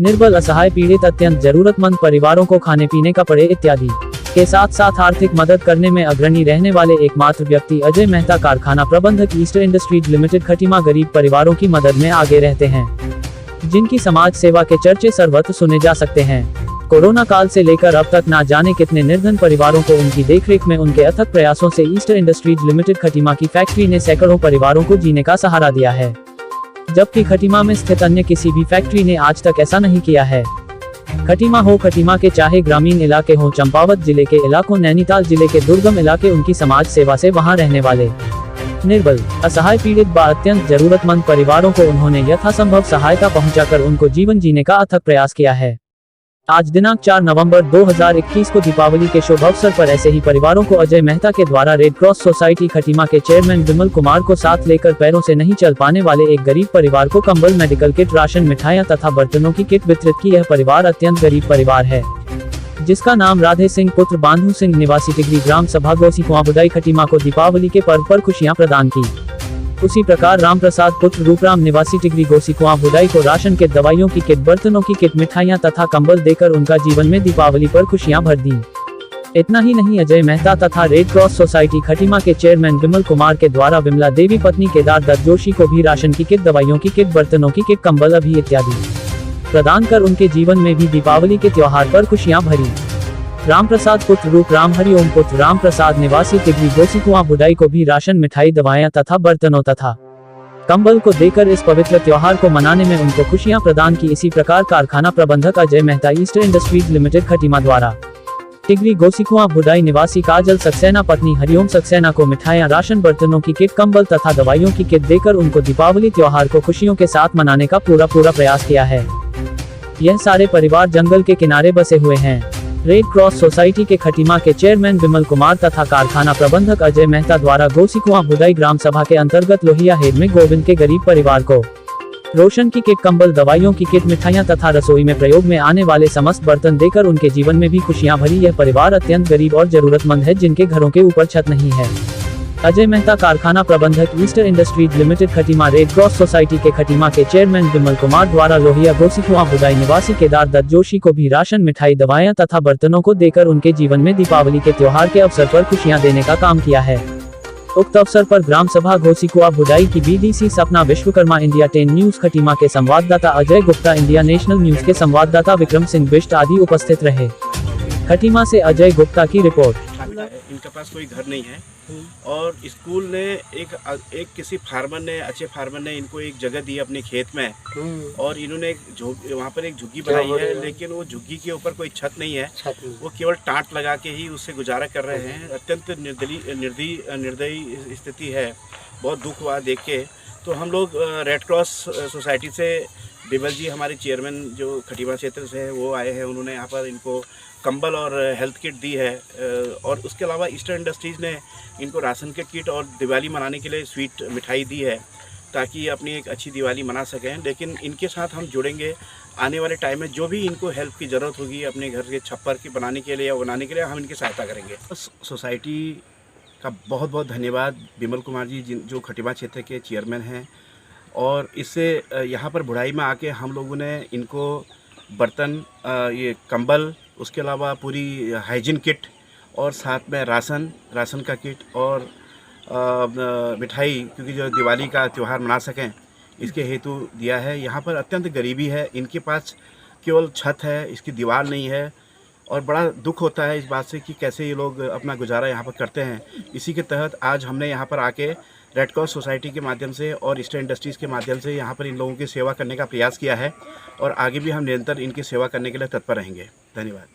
निर्बल असहाय पीड़ित अत्यंत जरूरतमंद परिवारों को खाने पीने का पड़े इत्यादि के साथ साथ आर्थिक मदद करने में अग्रणी रहने वाले एकमात्र व्यक्ति अजय मेहता कारखाना प्रबंधक ईस्टर इंडस्ट्रीज लिमिटेड खटीमा गरीब परिवारों की मदद में आगे रहते हैं, जिनकी समाज सेवा के चर्चे सर्वत्र सुने जा सकते हैं। कोरोना काल से लेकर अब तक ना जाने कितने निर्धन परिवारों को उनकी देखरेख में उनके अथक प्रयासों से ईस्टर इंडस्ट्रीज लिमिटेड खटीमा की फैक्ट्री ने सैकड़ों परिवारों को जीने का सहारा दिया है, जबकि खटीमा में स्थित अन्य किसी भी फैक्ट्री ने आज तक ऐसा नहीं किया है। खटीमा के चाहे ग्रामीण इलाके हों, चंपावत जिले के इलाकों, नैनीताल जिले के दुर्गम इलाके, उनकी समाज सेवा से वहां रहने वाले निर्बल असहाय पीड़ित व अत्यंत जरूरतमंद परिवारों को उन्होंने यथासंभव सहायता पहुंचाकर उनको जीवन जीने का अथक प्रयास किया है। आज दिनांक 4 नवंबर 2021 को दीपावली के शुभ अवसर पर ऐसे ही परिवारों को अजय मेहता के द्वारा रेड क्रॉस सोसाइटी खटीमा के चेयरमैन विमल कुमार को साथ लेकर पैरों से नहीं चल पाने वाले एक गरीब परिवार को कंबल, मेडिकल किट, राशन, मिठाइयां तथा बर्तनों की किट वितरित की। यह परिवार अत्यंत गरीब परिवार है, जिसका नाम राधे सिंह पुत्र बांधु सिंह निवासी टिगरी ग्राम सभा गोसीकुआं बुदाई खटीमा को दीपावली के पर्व पर खुशियां प्रदान की। उसी प्रकार राम प्रसाद पुत्र रूपराम निवासी टिगरी गोसीकुआं बुदाई को राशन किट, दवाइयों की किट, बर्तनों की किट, मिठाइयां तथा कंबल देकर उनका जीवन में दीपावली पर खुशियां भर दी। इतना ही नहीं, अजय मेहता तथा रेड क्रॉस सोसाइटी खटीमा के चेयरमैन विमल कुमार के द्वारा विमला देवी पत्नी केदार दत्त जोशी को भी राशन की किट, दवाइयों की किट, बर्तनों की किट, कंबल अभी इत्यादि प्रदान कर उनके जीवन में भी दीपावली के त्योहार पर खुशियां भरी। राम प्रसाद पुत्र रूपराम, हरिओम पुत्र राम प्रसाद निवासी टिगरी गोसीकुआं बुदाई को भी राशन, मिठाई, दवाइयां तथा बर्तनों तथा कंबल को देकर इस पवित्र त्योहार को मनाने में उनको खुशियां प्रदान की। इसी प्रकार कारखाना प्रबंधक Ajay Mehta Easter industries limited Khatima द्वारा टिगरी गोसीकुआं बुदाई निवासी काजल सक्सेना पत्नी हरिओम सक्सेना को मिठाइयां, राशन, बर्तनों की किट, कंबल तथा दवाइयों की किट देकर उनको दीपावली त्योहार को खुशियों के साथ मनाने का पूरा प्रयास किया है। यह सारे परिवार जंगल के किनारे बसे हुए हैं। रेड क्रॉस सोसाइटी के खटीमा के चेयरमैन विमल कुमार तथा कारखाना प्रबंधक अजय मेहता द्वारा गोसीकुआं बुदाई ग्राम सभा के अंतर्गत लोहिया हेड में गोविंद के गरीब परिवार को रोशन की किट, कंबल, दवाइयों की किट, मिठाइयां तथा रसोई में प्रयोग में आने वाले समस्त बर्तन देकर उनके जीवन में भी खुशियां भरी। यह परिवार अत्यंत गरीब और जरूरतमंद है, जिनके घरों के ऊपर छत नहीं है। अजय मेहता कारखाना प्रबंधक Easter industries limited Khatima red cross society के खटीमा के चेयरमैन विमल कुमार द्वारा लोहिया गोसीकुआं बुदाई निवासी केदार दत्त जोशी को भी राशन, मिठाई, दवाइयां तथा बर्तनों को देकर उनके जीवन में दीपावली के त्योहार के अवसर पर खुशियां देने का काम किया है। उक्त अवसर पर ग्राम सभा गोसीकुआं बुदाई की बीडीसी सपना विश्वकर्मा, इंडिया 10 न्यूज खटीमा के संवाददाता Ajay Gupta, India national news के संवाददाता विक्रम सिंह बिष्ट आदि उपस्थित रहे। खटीमा से अजय गुप्ता की रिपोर्ट। इनके पास कोई घर नहीं है और स्कूल ने एक किसी फार्मर ने, अच्छे फार्मर ने इनको एक जगह दी अपने खेत में और इन्होंने वहाँ पर एक झुग्गी बनाई है, लेकिन वो झुग्गी के ऊपर कोई छत नहीं है, वो केवल टाट लगा के ही उससे गुजारा कर रहे हैं। अत्यंत निर्दयी स्थिति है, बहुत दुख हुआ देख के। तो हम लोग रेड क्रॉस सोसाइटी से बिमल जी हमारे चेयरमैन जो खटीमा क्षेत्र से हैं वो आए हैं, उन्होंने यहाँ पर इनको कंबल और हेल्थ किट दी है और उसके अलावा ईस्टर इंडस्ट्रीज़ ने इनको राशन के किट और दिवाली मनाने के लिए स्वीट मिठाई दी है ताकि ये अपनी एक अच्छी दिवाली मना सकें। लेकिन इनके साथ हम जुड़ेंगे आने वाले टाइम में, जो भी इनको हेल्प की ज़रूरत होगी अपने घर के छप्पर की बनाने के लिए या बनाने के लिए, हम इनकी सहायता करेंगे। सोसाइटी का बहुत बहुत धन्यवाद विमल कुमार जी जो खटीमा क्षेत्र के चेयरमैन हैं, और इससे यहाँ पर बुढ़ाई में आके हम लोगों ने इनको बर्तन, ये कंबल, उसके अलावा पूरी हाइजीन किट और साथ में राशन का किट और मिठाई, क्योंकि जो दिवाली का त्यौहार मना सकें इसके हेतु दिया है। यहाँ पर अत्यंत गरीबी है, इनके पास केवल छत है, इसकी दीवार नहीं है और बड़ा दुख होता है इस बात से कि कैसे ये लोग अपना गुजारा यहाँ पर करते हैं। इसी के तहत आज हमने यहाँ पर आके रेड क्रॉस सोसाइटी के माध्यम से और ईस्टर इंडस्ट्रीज़ के माध्यम से यहाँ पर इन लोगों की सेवा करने का प्रयास किया है और आगे भी हम निरंतर इनकी सेवा करने के लिए तत्पर रहेंगे। धन्यवाद।